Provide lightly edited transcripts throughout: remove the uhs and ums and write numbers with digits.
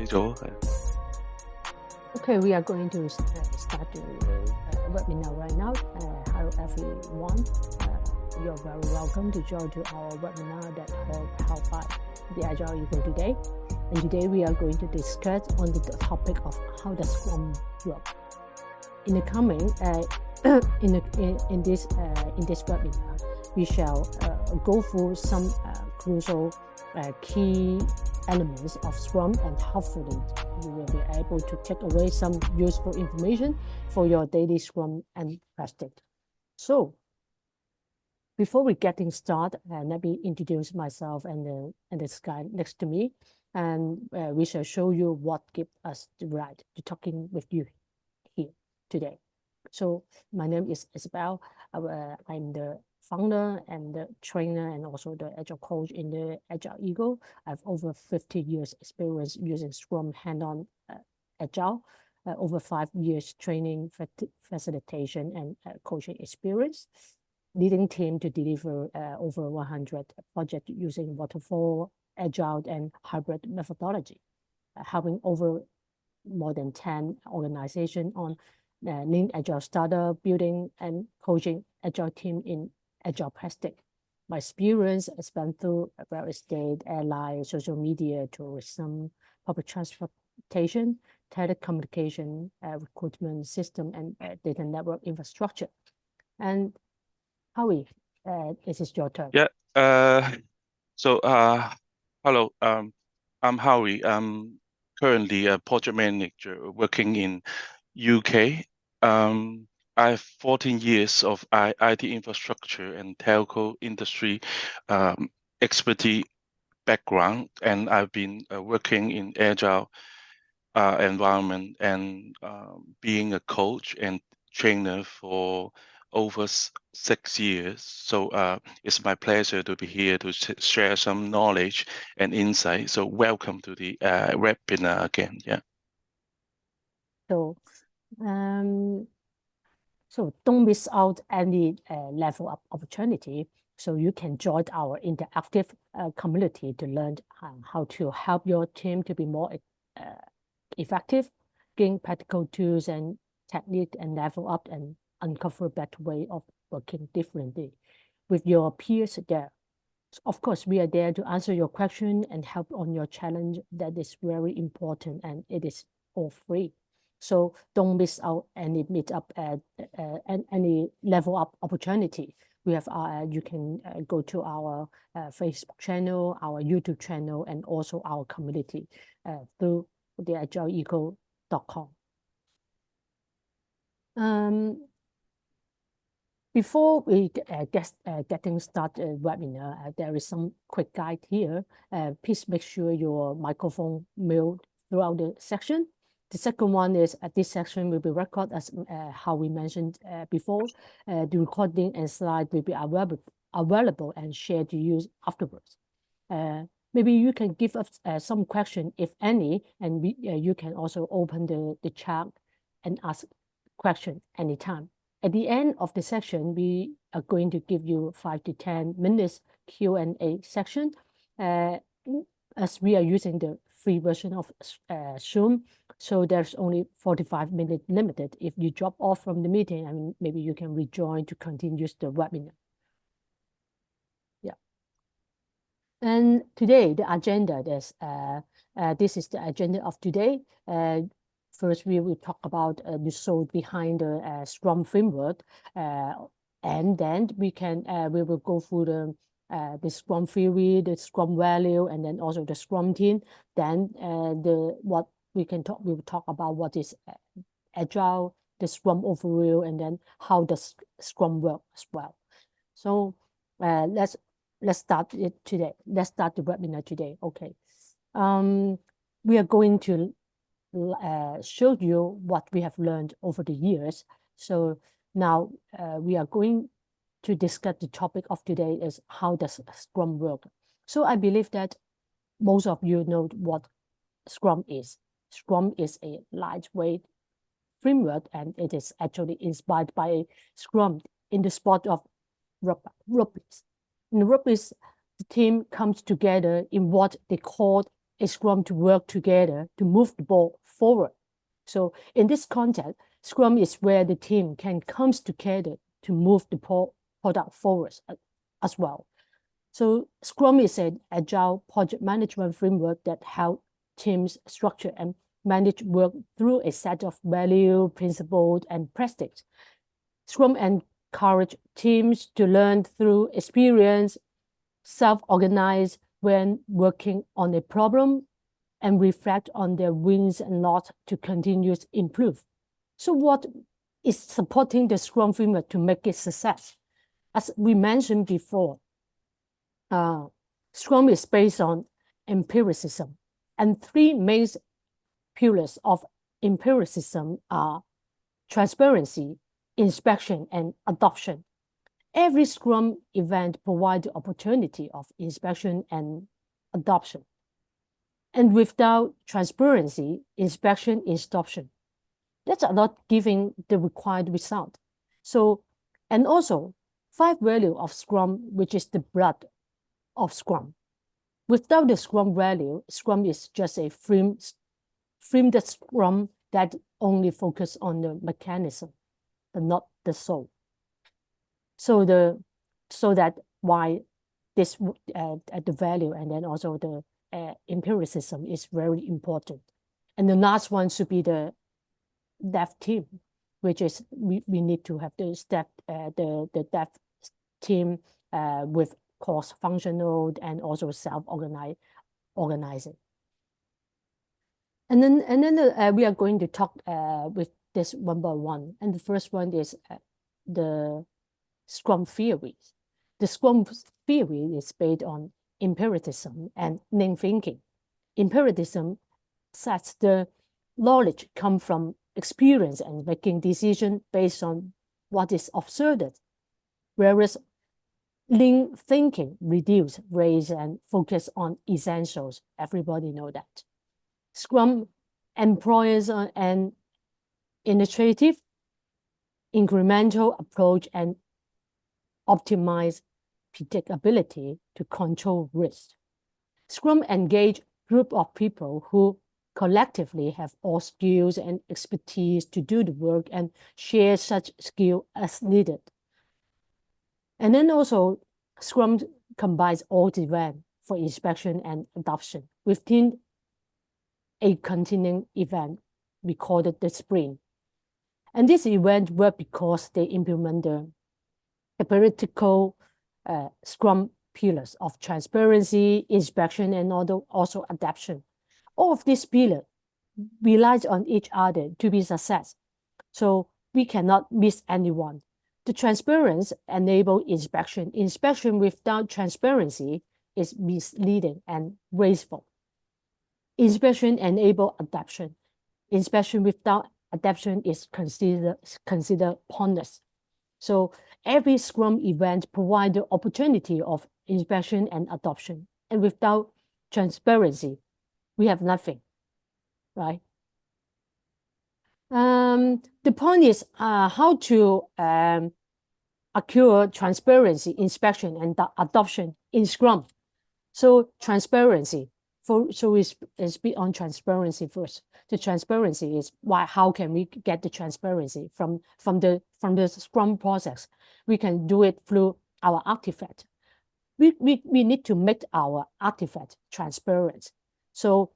始咗，係。Okay, we are going to start the webinar right now. Hello everyone. You're very welcome to join to our webinar that held by the Agile Eagle today. And today we are going to discuss on the topic of how does Scrum work. In the coming in this webinar, we shall go through some crucial key elements of Scrum, and hopefully you will be able to take away some useful information for your daily Scrum and practice. So before we getting started, let me introduce myself and this guy next to me, and we shall show you what gives us the right to talking with you here today. So my name is Isabel. I'm the founder and the trainer and also the Agile coach in the Agile Eagle. I have over 50 years experience using Scrum hand-on Agile, over 5 years training, facilitation, and coaching experience, leading team to deliver over 100 projects using waterfall, Agile, and hybrid methodology, helping over more than 10 organizations on lean Agile startup, building and coaching Agile team in Agile practice. My experience spent through various state, airline, social media, tourism, public transportation, telecommunication, recruitment system, and data network infrastructure. And Howie, this is your turn. Yeah. Hello. I'm Howie. I'm currently a project manager working in UK. I have 14 years of IT infrastructure and telco industry expertise background, and I've been working in Agile environment and being a coach and trainer for over 6 years. So it's my pleasure to be here to share some knowledge and insight. So welcome to the webinar again. Yeah. So, so don't miss out any level up opportunity. So you can join our interactive community to learn how to help your team to be more effective, gain practical tools and technique, and level up and uncover better way of working differently with your peers there. So of course, we are there to answer your question and help on your challenge. That is very important, and it is all free. So don't miss out any meetup and any level up opportunity. We have you can go to our Facebook channel, our YouTube channel, and also our community through the agileeagle.com. Before we getting started webinar, there is some quick guide here. Please make sure your microphone mute throughout the section. The second one is this section will be recorded as how we mentioned before. The recording and slide will be available and shared to use afterwards. Maybe you can give us some question, if any, and you can also open the chat and ask question anytime. At the end of the section, we are going to give you 5 to 10 minutes Q&A section. As we are using the free version of Zoom, so there's only 45 minutes limited. If you drop off from the meeting, and maybe you can rejoin to continue the webinar. Yeah. And today, the agenda is, this is the agenda of today. First, we will talk about the soul behind the Scrum framework, and then we will go through the Scrum theory, the Scrum value, and then also the Scrum team. Then what we will talk about what is Agile, the Scrum overview, and then how does Scrum work as well. So let's start it today. Let's start the webinar today. Okay. We are going to show you what we have learned over the years. So now we are going to discuss the topic of today is how does Scrum work. So I believe that most of you know what Scrum is. Scrum is a lightweight framework, and it is actually inspired by Scrum in the sport of rugby. In rugby, the team comes together in what they call a Scrum to work together to move the ball forward. So in this context, Scrum is where the team can come together to move the product forward as well. So Scrum is an agile project management framework that helps teams structure and manage work through a set of value, principles, and practices. Scrum encourages teams to learn through experience, self-organize when working on a problem, and reflect on their wins and loss to continuously improve. So what is supporting the Scrum framework to make it success? As we mentioned before, Scrum is based on empiricism, and three main pillars of empiricism are transparency, inspection, and adoption. Every Scrum event provides the opportunity of inspection and adoption. And without transparency, inspection, adoption, that's not giving the required result. So, and also, 5 value of Scrum, which is the blood of Scrum. Without the Scrum value, Scrum is just a framed Scrum that only focus on the mechanism, but not the soul. So that why this the value and then also the empiricism is very important. And the last one should be the dev team, which is we need to have the dev team with cross-functional and also self-organizing. And then we are going to talk with this one by one. And the first one is the Scrum theory. The Scrum theory is based on empiricism and lean thinking. Empiricism says the knowledge comes from experience and making decisions based on what is observed, whereas lean thinking reduce, raise, and focus on essentials. Everybody know that. Scrum employs an initiative, incremental approach, and optimize predictability to control risk. Scrum engage group of people who collectively have all skills and expertise to do the work and share such skill as needed. And then also, Scrum combines all the events for inspection and adoption within a continuing event we call it the sprint. And this event worked because they implement the empirical Scrum pillars of transparency, inspection, and also adaptation. All of these pillars relies on each other to be success. So we cannot miss anyone. The transparency enables inspection. Inspection without transparency is misleading and wasteful. Inspection enables adaptation. Inspection without adaptation is considered pointless. So every Scrum event provides the opportunity of inspection and adoption. And without transparency, we have nothing, right? The point is how to accrue transparency, inspection, and adoption in Scrum. So transparency. So we speak on transparency first. The transparency is how can we get the transparency from the Scrum process? We can do it through our artifact. We need to make our artifact transparent. So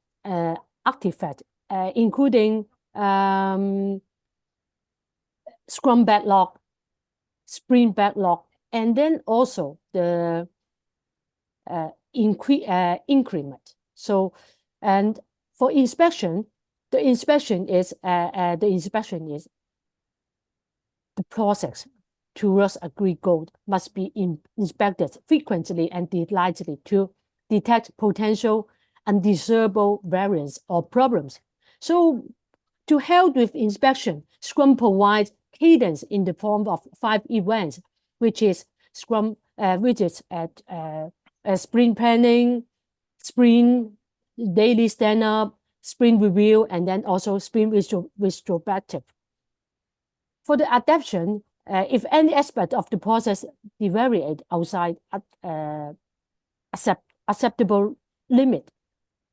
artifact including Scrum backlog, sprint backlog, and then also the increment. So, and for inspection, the inspection is the process towards agreed goal must be inspected frequently and delightfully to detect potential undesirable variants or problems. So, to help with inspection, Scrum provides cadence in the form of 5 events, which is Scrum, sprint planning, sprint, daily stand-up, sprint review, and then also sprint retrospective. For the adaptation, if any aspect of the process deviates outside acceptable limit,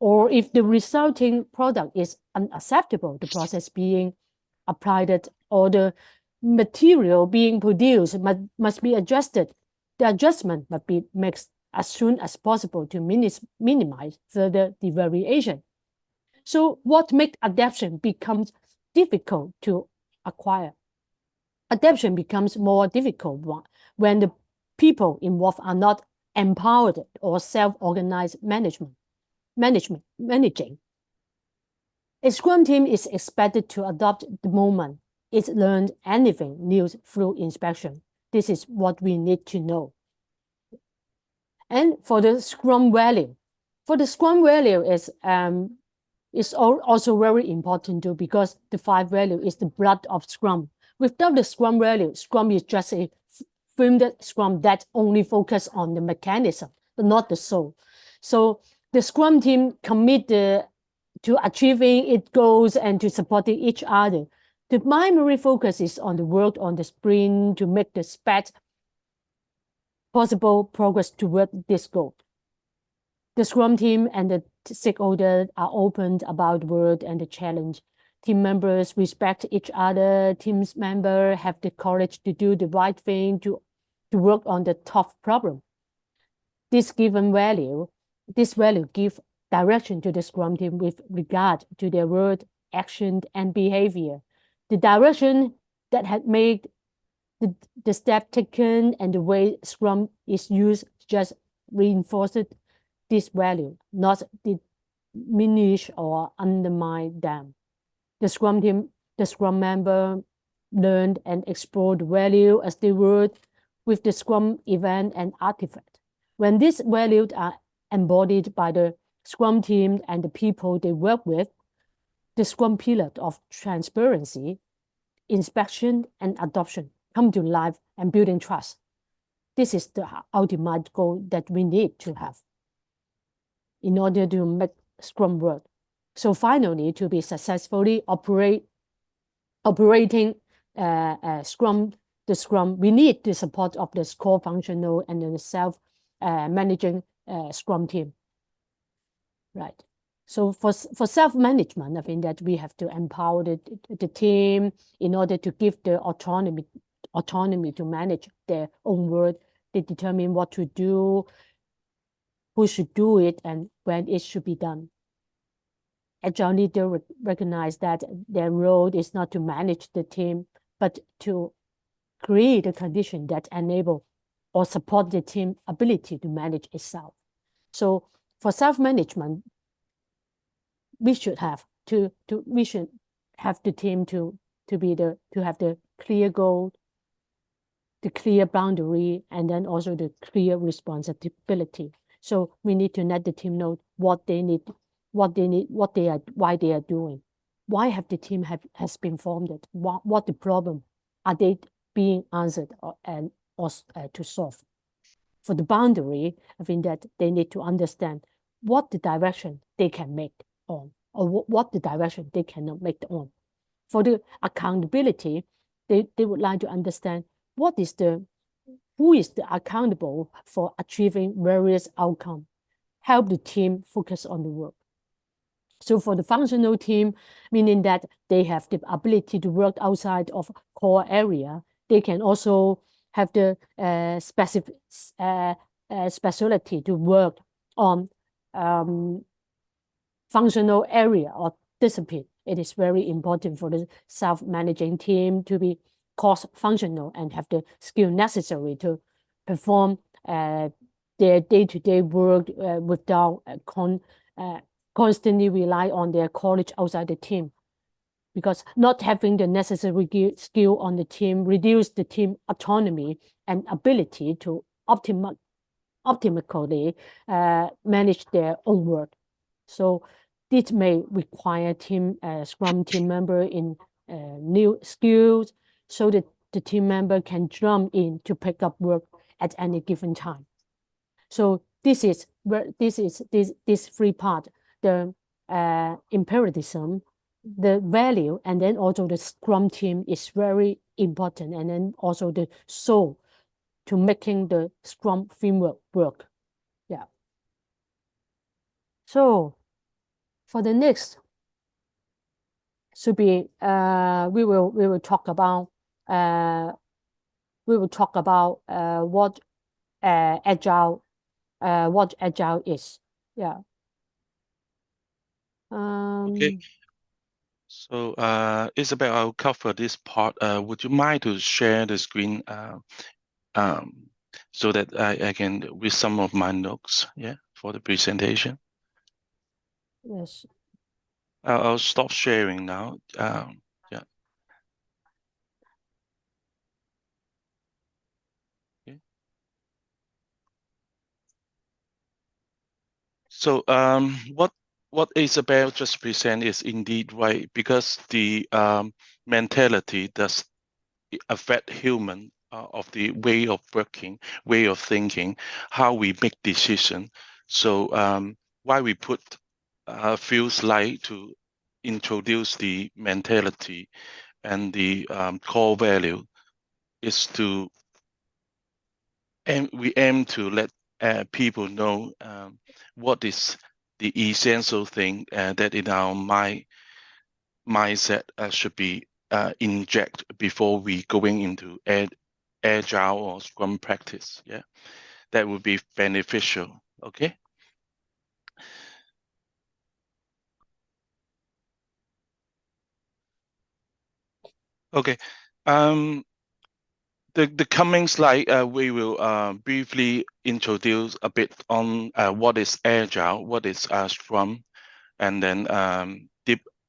or if the resulting product is unacceptable, the process being applied or the material being produced must be adjusted. The adjustment must be made as soon as possible to minimize further deviation. So what makes adaptation becomes difficult to acquire? Adaptation becomes more difficult when the people involved are not empowered or self-organized managing. A Scrum team is expected to adopt the moment it learned anything new through inspection. This is what we need to know. And for the Scrum value, is also very important too, because the 5 value is the blood of Scrum. Without the Scrum value, Scrum is just a framed Scrum that only focus on the mechanism, but not the soul. So the Scrum team commit to achieving its goals and to supporting each other. The primary focus is on the work on the sprint to make the best possible progress toward this goal. The Scrum team and the stakeholders are open about the work and the challenge. Team members respect each other. Team members have the courage to do the right thing, to work on the tough problem. This value gives direction to the Scrum team with regard to their word, action, and behavior. The direction that had made the step taken and the way Scrum is used just reinforces this value, not diminish or undermine them. The Scrum member learned and explored value as they work with the Scrum event and artifact. When these values are embodied by the Scrum team and the people they work with, the Scrum pillar of transparency, inspection, and adoption come to life and building trust. This is the ultimate goal that we need to have in order to make Scrum work. So finally, to be successfully operating Scrum, we need the support of the core functional and the self-managing Scrum team. Right. So for self-management, I think that we have to empower the team in order to give the autonomy to manage their own work. They determine what to do, who should do it, and when it should be done. Agile leaders recognize that their role is not to manage the team, but to create a condition that enable or support the team ability to manage itself. So for self-management, we should have the team to have the clear goal, the clear boundary, and then also the clear responsibility. So we need to let the team know what they need, why they are doing. Why have the team has been formed? What the problem are they being answered or to solve? For the boundary, I think that they need to understand what the direction they can make on, or what the direction they cannot make on. For the accountability, they would like to understand who is the accountable for achieving various outcomes. Help the team focus on the work. So for the functional team, meaning that they have the ability to work outside of core area, they can also have the specialty to work on functional area or discipline. It is very important for the self-managing team to be cross-functional and have the skill necessary to perform their day-to-day work without constantly rely on their colleagues outside the team. Because not having the necessary skill on the team reduce the team autonomy and ability to optimally manage their own work. So this may require Scrum team member in new skills so that the team member can jump in to pick up work at any given time. So this is this three part, the imperativism, the value, and then also the Scrum team is very important, and then also the soul to making the Scrum framework work. Yeah. So For the next should be we will talk about what agile is. Yeah. Okay. So, Isabel, I'll cover this part. Would you mind to share the screen um, so that I can read some of my notes, yeah, for the presentation? Yes. I'll stop sharing now. Yeah. Okay. So, what Isabel just presented is indeed right, because the mentality does affect human of the way of working, way of thinking, how we make decision. So why we put a few slides to introduce the mentality and the core value is to we aim to let people know what is the essential thing that in our mindset should be inject before we going into agile or scrum practice. Yeah, that would be beneficial. Okay. Okay. Um, the coming slide, we will briefly introduce a bit on what is agile, what is scrum, and then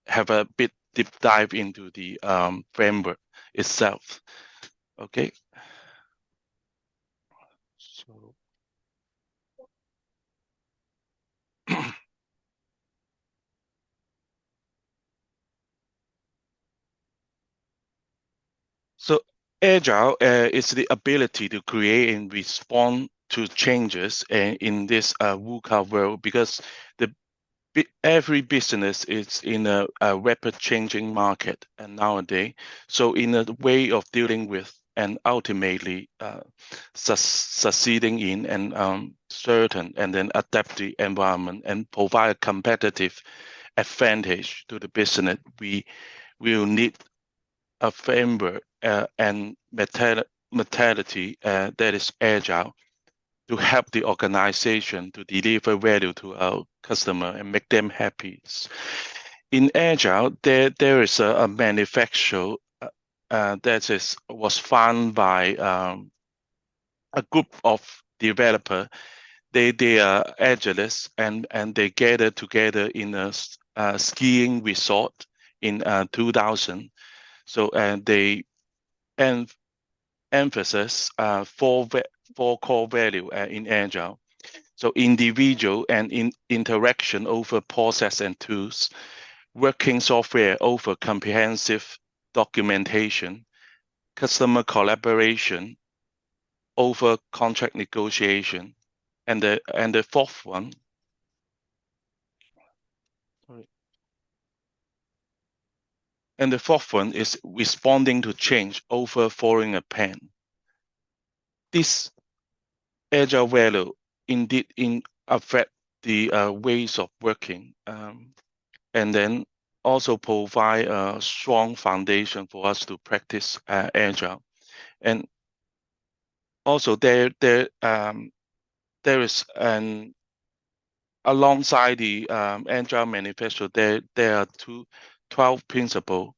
have a bit deep dive into the framework itself. Okay. So So agile is the ability to create and respond to changes in this VUCA world, because the every business is in a rapid changing market and nowadays. So in a way of dealing with and ultimately succeeding in and certain and then adapt the environment and provide a competitive advantage to the business, we will need a framework and mentality that is agile to help the organization to deliver value to our customer and make them happy. In agile, there is a manufacturer that was found by a group of developer. They are agilists, and they gather together in a skiing resort in 2000. So and they and emphasis four core value in agile. So individual and interaction over process and tools, working software over comprehensive documentation, customer collaboration over contract negotiation, and the fourth one. Sorry. And the fourth one is responding to change over following a plan. This agile value indeed affect the ways of working, and then also provide a strong foundation for us to practice agile. And also there is an alongside the agile manifesto, there are 12 principles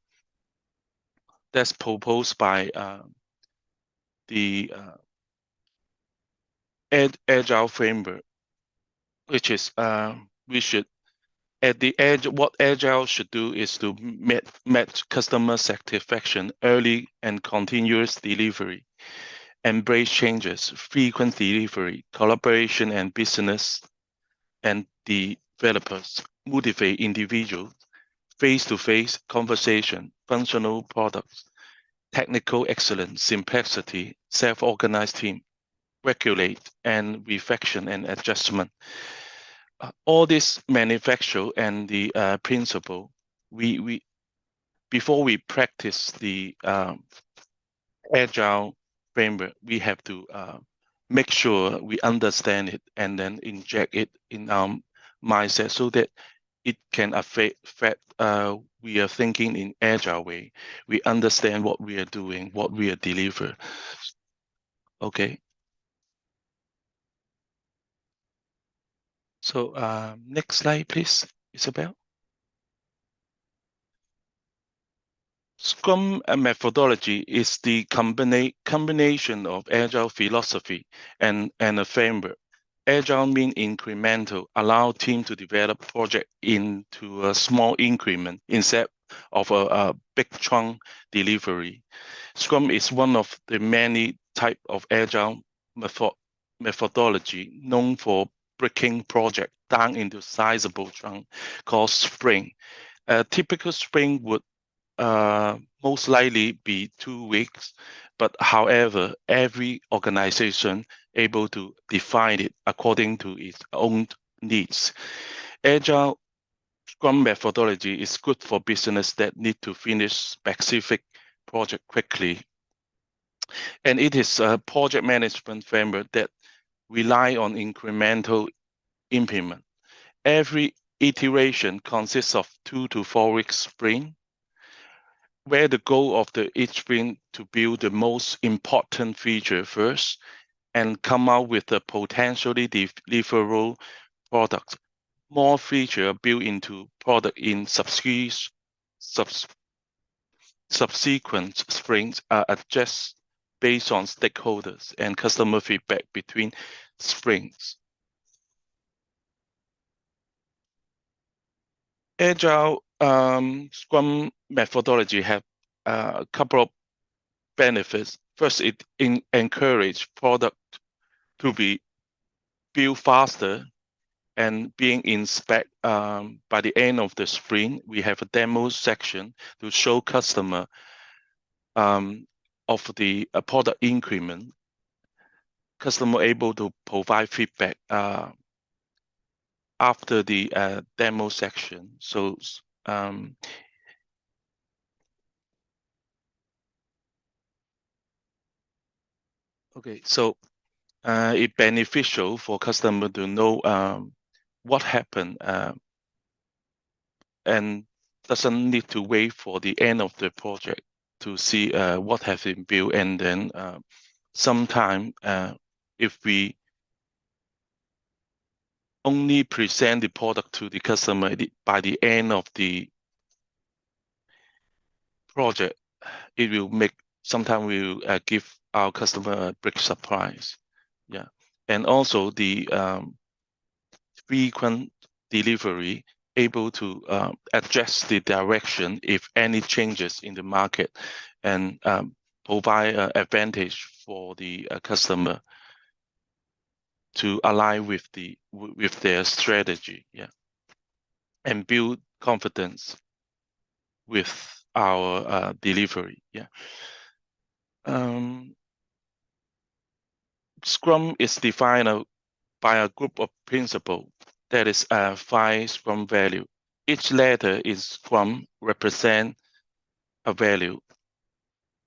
that's proposed by the agile framework, which is we should at the edge, what agile should do is to match customer satisfaction, early and continuous delivery, embrace changes, frequent delivery, collaboration and business and developers, motivate individuals, face-to-face conversation, functional products, technical excellence, simplicity, self-organized team, regulate and reflection and adjustment. All this manufacture and the principle, we before we practice the agile framework, we have to make sure we understand it and then inject it in our mindset, so that it can affect we are thinking in agile way. We understand what we are doing, what we are deliver. Okay. So next slide, please, Isabel. Scrum methodology is the combination of Agile philosophy and a framework. Agile means incremental, allow team to develop project into a small increment instead of a big chunk delivery. Scrum is one of the many type of Agile methodology known for breaking project down into sizable chunk called sprint. A typical sprint would most likely be 2 weeks, but however, every organization able to define it according to its own needs. Agile Scrum methodology is good for business that need to finish specific project quickly. And it is a project management framework that rely on incremental improvement. Every iteration consists of 2 to 4 weeks sprint, where the goal of each sprint to build the most important feature first and come out with a potentially deliverable product. More feature built into product in subsequent sprints are adjusted based on stakeholders and customer feedback between sprints. Agile Scrum methodology have a couple of benefits. First, it encourage product to be built faster and being inspect by the end of the sprint. We have a demo section to show customer of the product increment. Customer able to provide feedback after the demo section. So okay, so it's beneficial for customer to know what happened and doesn't need to wait for the end of the project to see what has been built. And then sometime if we only present the product to the customer by the end of the project, it will make sometimes we will give our customer a big surprise. Yeah, and also the frequent delivery able to adjust the direction if any changes in the market and provide advantage for the customer to align with their strategy. Yeah, and build confidence with our delivery. Yeah. Scrum is defined by a group of principles that is 5 Scrum value. Each letter in Scrum represent a value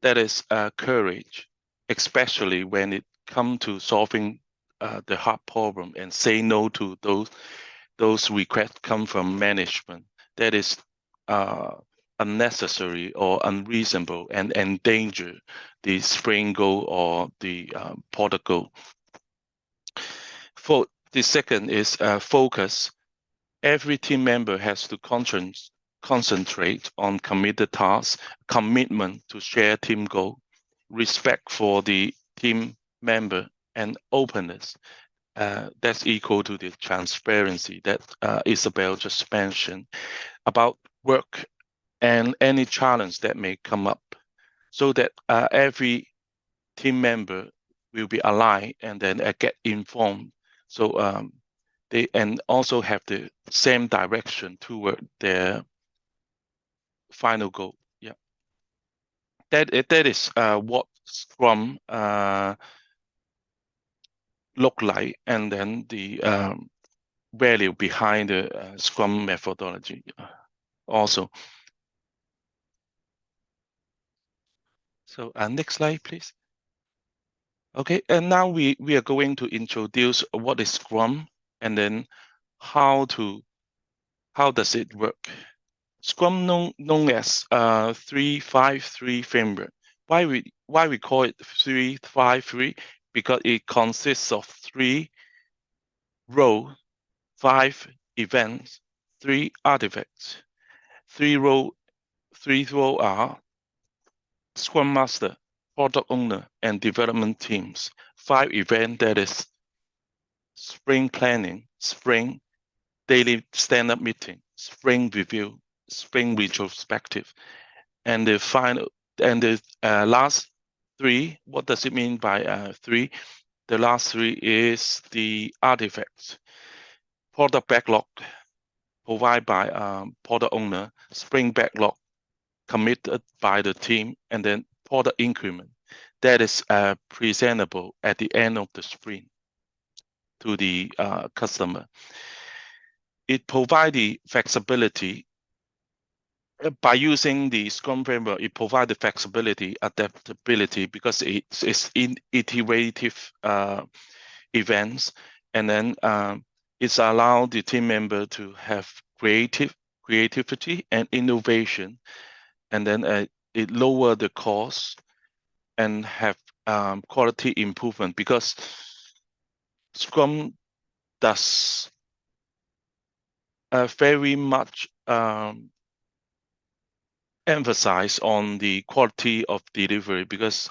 that is courage, especially when it comes to solving the hard problem and say no to those requests come from management that is unnecessary or unreasonable and endanger the sprint goal or the product goal. For the second is focus. Every team member has to concentrate on committed tasks, commitment to share team goal, respect for the team member, and openness. That's equal to the transparency that Isabel just mentioned about work and any challenge that may come up, so that every team member will be aligned and then get informed. So they and also have the same direction toward their final goal. Yeah, that is what Scrum look like, and then the value behind the Scrum methodology also. So next slide, please. Okay, and now we are going to introduce what is Scrum and then how to How does it work? Scrum known as 3-5-3 framework. Why we call it 3-5-3? Because it consists of 3 roles, 5 events, 3 artifacts. 3 roles are Scrum Master, Product Owner, and Development teams. 5 events, that is Spring Planning, Spring Daily Stand-up Meeting, Spring Review, Spring Retrospective, and the last 3. What does it mean by 3? The last 3 is the artifacts. Product backlog provided by product owner, Spring backlog committed by the team, and then product increment that is presentable at the end of the sprint to the customer. It provides the flexibility. By using the Scrum framework, it provides the flexibility, adaptability, because it's in iterative events, and then it's allowed the team member to have creativity and innovation, and then it lower the cost and have quality improvement, because Scrum does very much emphasize on the quality of delivery, because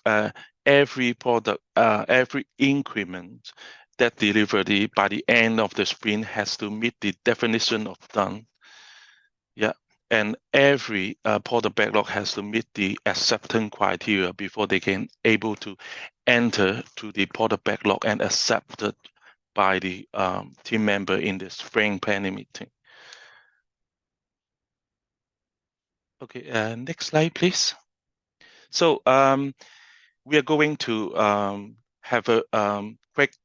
every product, every increment that delivery by the end of the sprint has to meet the definition of done. Yeah. And every product backlog has to meet the acceptance criteria before they can able to enter to the product backlog and accepted by the team member in the spring planning meeting. Okay, next slide, please. So we are going to have a quick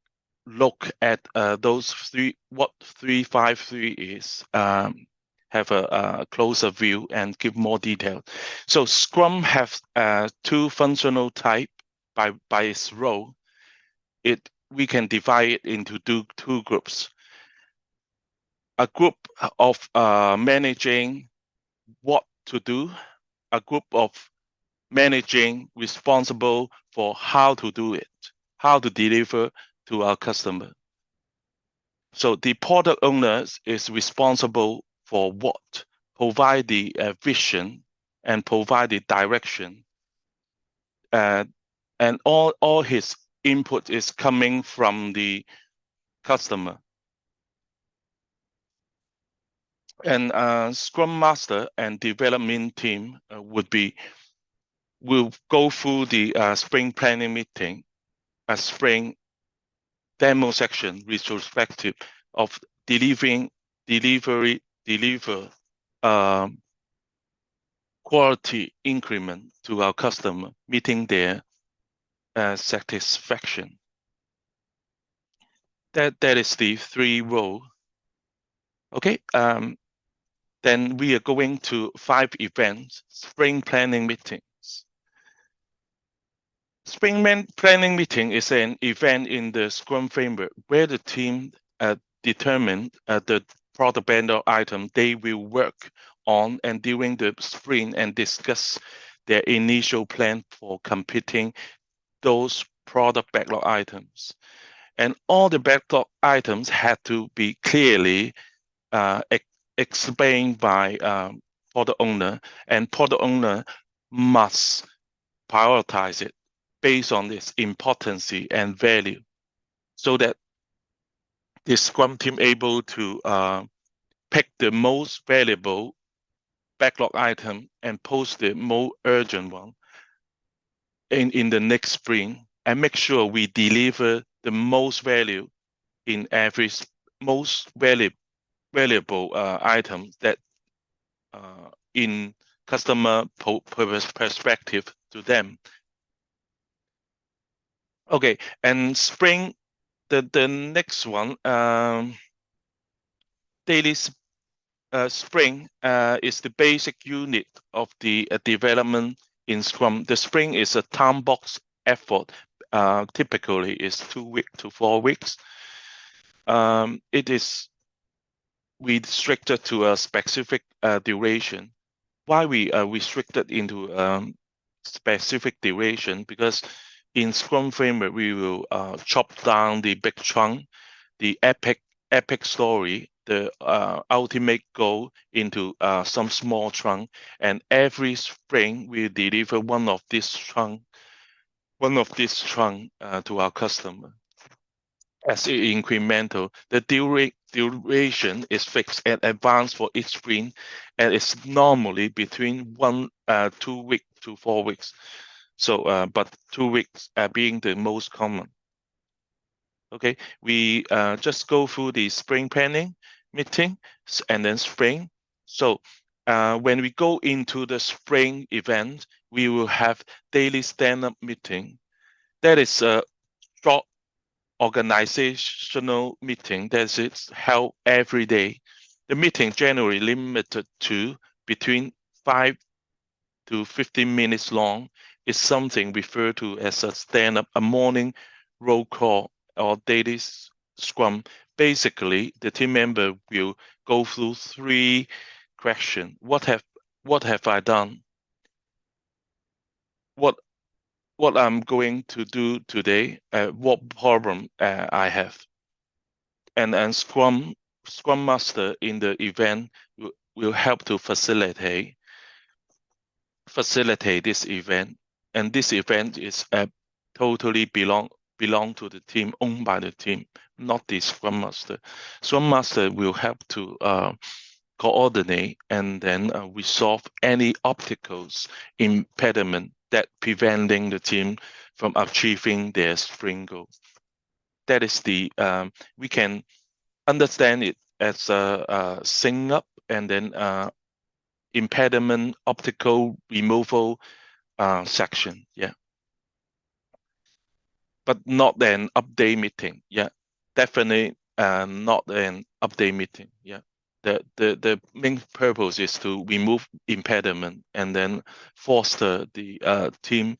look at those 3, what 3-5-3 is, have a closer view and give more detail. So Scrum has 2 functional type by its role. We can divide it into 2 groups. A group of managing what to do, a group of managing responsible for how to do it, how to deliver to our customer. So the product owner is responsible for what, provide the vision and provide the direction, and all his input is coming from the customer. And Scrum Master and development team will go through the spring planning meeting, a spring demo section retrospective of deliver quality increment to our customer, meeting their satisfaction. That is the 3 role. Okay, then we are going to 5 events, spring planning meetings. Spring planning meeting is an event in the Scrum framework where the team determine the product bundle item they will work on and during the sprint, and discuss their initial plan for completing those product backlog items. And all the backlog items had to be clearly explained by product owner, and product owner must prioritize it based on its importance and value, so that the Scrum team able to pick the most valuable backlog item and post the more urgent one in the next sprint, and make sure we deliver the most value in every most valuable items that in customer perspective to them. Okay, and spring, the next one, daily Spring is the basic unit of the development in Scrum. The Spring is a time box effort. Typically, is 2 weeks to 4 weeks. It is we restricted to a specific duration. Why we restricted into specific duration? Because in Scrum framework, we will chop down the big chunk, the epic story, the ultimate goal into some small chunk, and every spring we deliver one of these chunk to our customer as incremental. The duration is fixed and advanced for each sprint, and it's normally between 2 weeks to 4 weeks. So, but 2 weeks being the most common. Okay, we just go through the spring planning meeting and then spring. So, when we go into the spring event, we will have daily stand-up meeting. That is a short organizational meeting that is held every day. The meeting generally limited to between 5 to 15 minutes long is something referred to as a stand-up, a morning roll call or daily scrum. Basically, the team member will go through 3 questions. What have I done? What what I'm going to do today? What problem I have? And Scrum Master in the event will help to facilitate this event, and this event is totally belong to the team, owned by the team, not the Scrum Master. Scrum Master will help to coordinate and then resolve any obstacles, impediment that preventing the team from achieving their sprint goal. That is the we can understand it as a sync up and then impediment optical removal section. Yeah, but not an update meeting. Yeah, definitely not an update meeting. Yeah, the main purpose is to remove impediment and then foster the team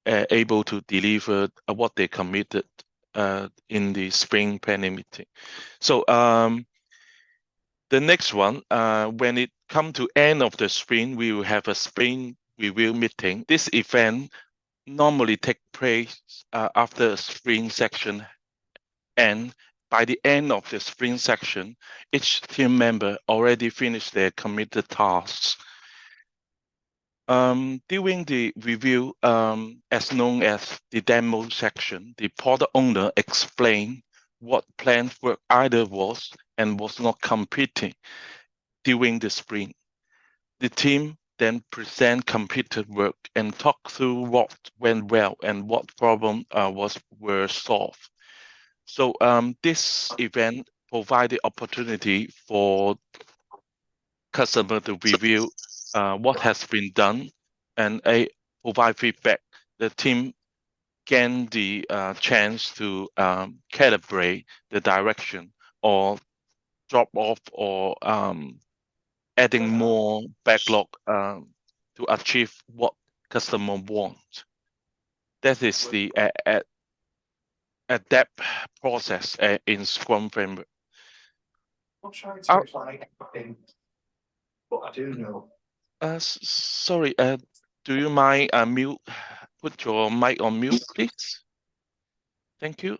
able to deliver what they committed in the spring planning meeting. So the next one, when it come to end of the sprint, we will have a sprint review meeting. This event normally take place after a sprint section, and by the end of the sprint section, each team member already finished their committed tasks. During the review, as known as the demo section, the product owner explained what planned work either was and was not completing during the sprint. The team then present completed work and talk through what went well and what problem were solved. So this event provide the opportunity for customer to review what has been done and provide feedback. The team gain the chance to calibrate the direction or drop off or adding more backlog to achieve what customer want. That is the adapt process in Scrum framework. Not sure it's Uh, like but I do know. Sorry, do you mind put your mic on mute, please? Thank you.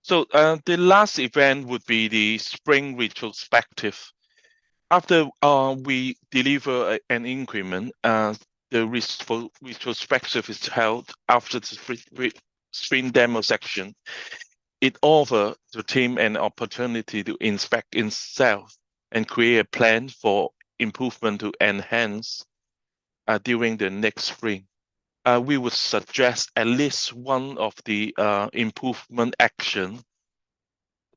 So the last event would be the spring retrospective. After we deliver an increment, the retrospective is held after the sprint demo section. It offers the team an opportunity to inspect itself and create a plan for improvement to enhance during the next sprint. We would suggest at least one of the improvement action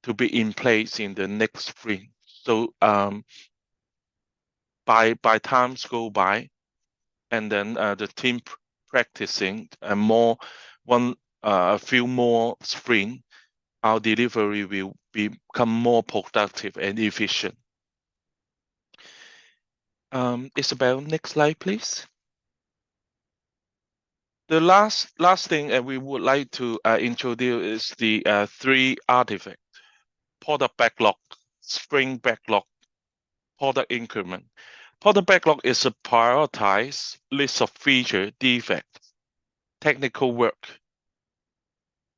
to be in place in the next sprint. So by times go by, and then the team practicing a few more sprint, our delivery will become more productive and efficient. Isabel, next slide, please. The last thing we would like to introduce is the 3 artifacts: product backlog, sprint backlog, product increment. Product backlog is a prioritized list of feature defects, technical work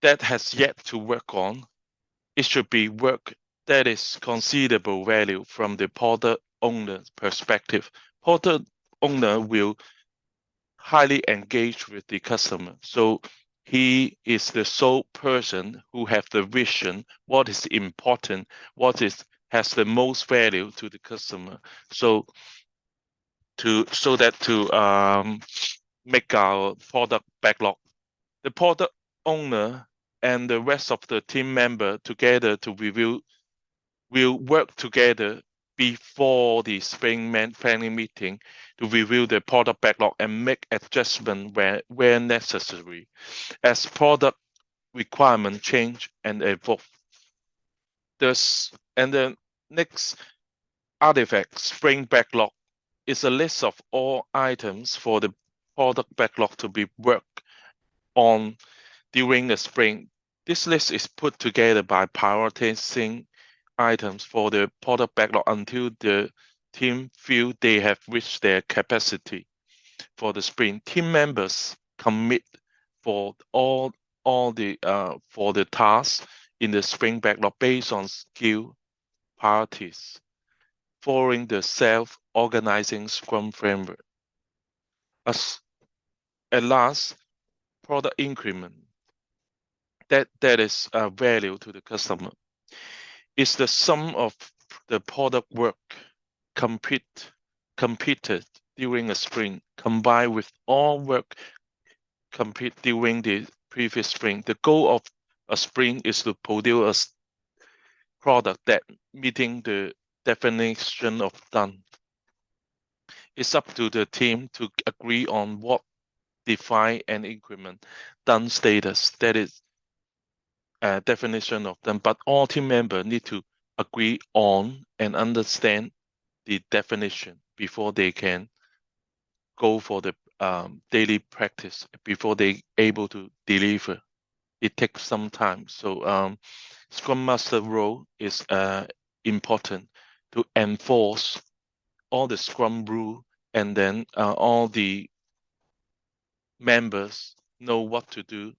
that has yet to work on. It should be work that is considerable value from the product owner's perspective. Product owner will highly engage with the customer. So he is the sole person who have the vision, what is important, what is has the most value to the customer. So to make our product backlog, the product owner and the rest of the team member together to review will work together before the spring planning meeting to review the product backlog and make adjustment where necessary as product requirement change and evolve. And the next artifact, spring backlog, is a list of all items for the product backlog to be worked on during the spring. This list is put together by prioritizing items for the product backlog until the team feel they have reached their capacity for the sprint. Team members commit for all the tasks in the sprint backlog based on skill priorities, following the self-organizing Scrum framework. At last, product increment that is value to the customer is the sum of the product work completed during a sprint combined with all work completed during the previous sprint. The goal of a sprint is to produce a product that meeting the definition of done. It's up to the team to agree on what define an increment done status, that is definition of them, but all team members need to agree on and understand the definition before they can go for the daily practice, before they able to deliver. It takes some time. So Scrum Master role is important to enforce all the Scrum rule, and then all the members know what to do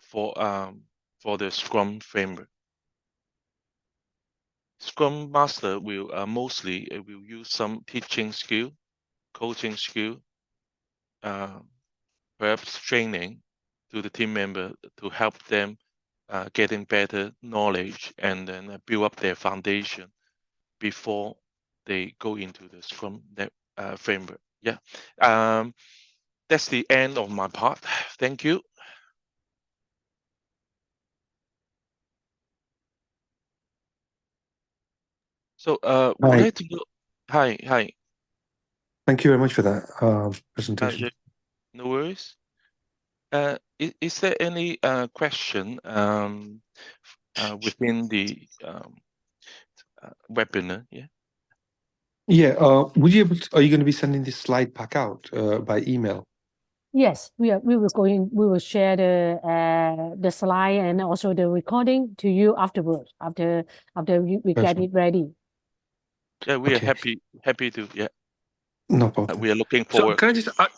for the Scrum framework. Scrum Master will mostly will use some teaching skill, coaching skill, perhaps training to the team member to help them getting better knowledge and then build up their foundation before they go into the Scrum framework. Yeah, that's the end of my part. Thank you. So would Hi. like to know. Hi. Thank you very much for that presentation. Yeah, no worries. Is there any question within the webinar? Yeah. Yeah. Would you are you going to be sending this slide pack out by email? Yes, we will share the slide and also the recording to you afterwards, after we get it ready. Yeah, we Okay. are happy to. Yeah. No problem. We are looking So forward. can I just I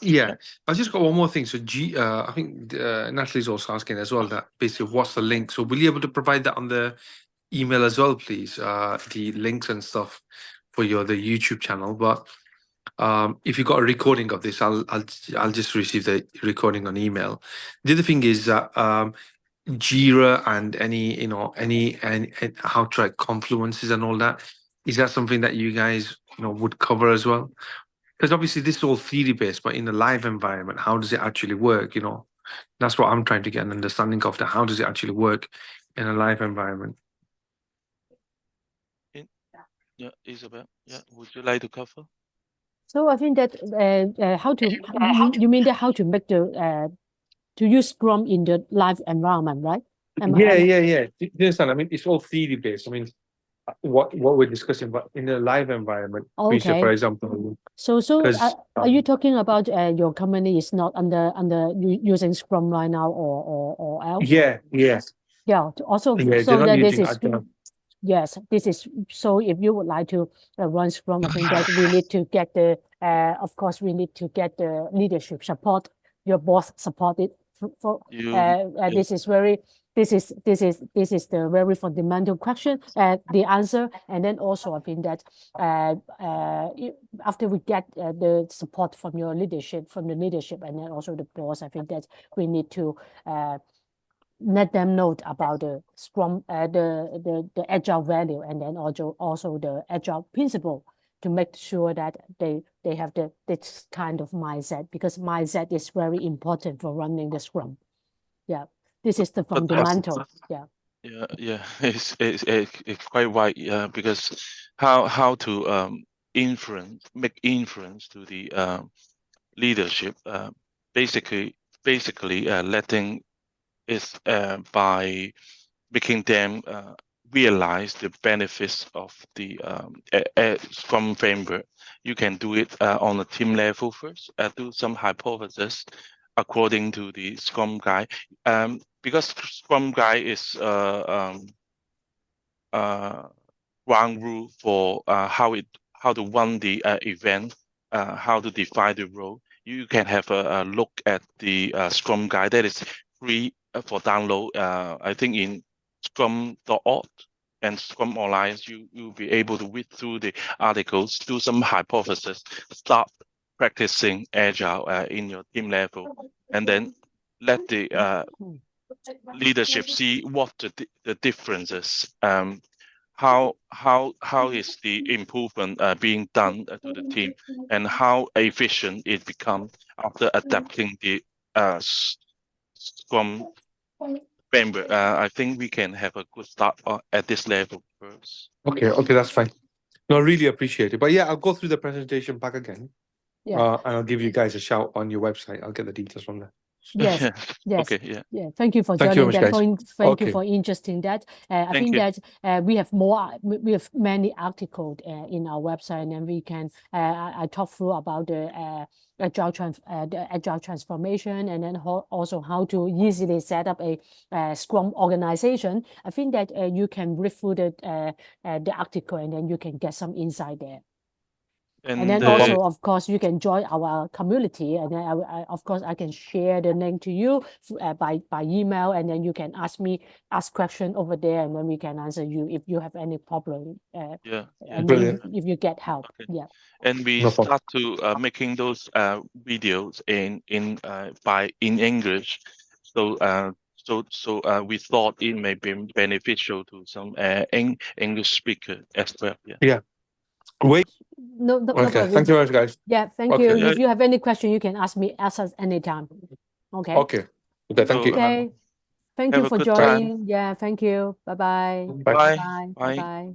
just got one more thing. So I think Natalie's also asking as well that basically what's the link. So will you able to provide that on the email as well, please? The links and stuff for the YouTube channel. But if you got a recording of this, I'll just receive the recording on email. The other thing is that Jira and any how to write confluences and all that, is that something that you guys would cover as well? Because obviously this is all theory based, but in a live environment, how does it actually work? That's what I'm trying to get an understanding of. How does it actually work in a live environment? Yeah, Isabel. Yeah, would you like to cover? So I think that you mean that how to make to use Scrum in the live environment, right? Yeah. Do you understand? I mean, it's all theory based. I mean, what we're discussing, but in a live environment, Misha, for Okay. example, So because are you talking about your company is not under using Scrum right now or else? yeah, Yeah. Also, yeah, they're so not that this using is Agile. yes, this is so. If you would like to run Scrum, I think that we need to get the of course we need to get the leadership support. Your boss support it for Yeah. this is very this is the very fundamental question the answer. And then also I think that after we get the support from your leadership and then also the boss, I think that we need to let them know about the Scrum, the Agile value, and then also the Agile principle to make sure that they have this kind of mindset, because mindset is very important for running the Scrum. Yeah, this is the But fundamental. Yeah. yeah, it's quite wide, because how to make inference to the leadership, basically letting is by making them realize the benefits of the Scrum framework. You can do it on a team level first, do some hypothesis according to the Scrum guide. Because Scrum guide is ground rule for how to run the event, how to define the role. You can have a look at the Scrum guide that is free for download. I think in Scrum.org and Scrum Online, you'll be able to read through the articles, do some hypothesis, start practicing Agile in your team level, and then let the leadership see what the differences. How is the improvement being done to the team, and how efficient it becomes after adapting the Scrum framework. I think we can have a good start at this level first. Okay, that's fine. No, I really appreciate it. But yeah, I'll go through the presentation back again. Yeah. And I'll give you guys a shout on your website. I'll get the details from there. Yes. Yeah. Yes. Okay. Yeah. Yeah. Thank you for Thank you joining very much, that. guys. Thank you Okay. for interesting that. I Thank think you. that we have many articles in our website, and then we can I talk through about the agile transformation, and then also how to easily set up a Scrum organization. I think that you can read through the article, and then you can get some insight there. And then No problem. also, of course, you can join our community, and then of course, I can share the link to you by email, and then you can ask question over there, and then we can answer you if you have any problem. Yeah. And Brilliant. then if you get help, Okay. yeah. And we No problem. start to making those videos in English. So we thought it may be beneficial to some English speaker as well. Yeah. Yeah. Wait. No Okay. problem. Thank you very much, guys. Yeah, thank Okay. you. Yeah. If you have any question, you can ask us anytime. Okay. Okay. Okay. Thank So you. Okay. Thank have you a for good time. joining. Yeah, thank you. Bye-bye. Bye. Bye. Bye. Bye. Bye-bye.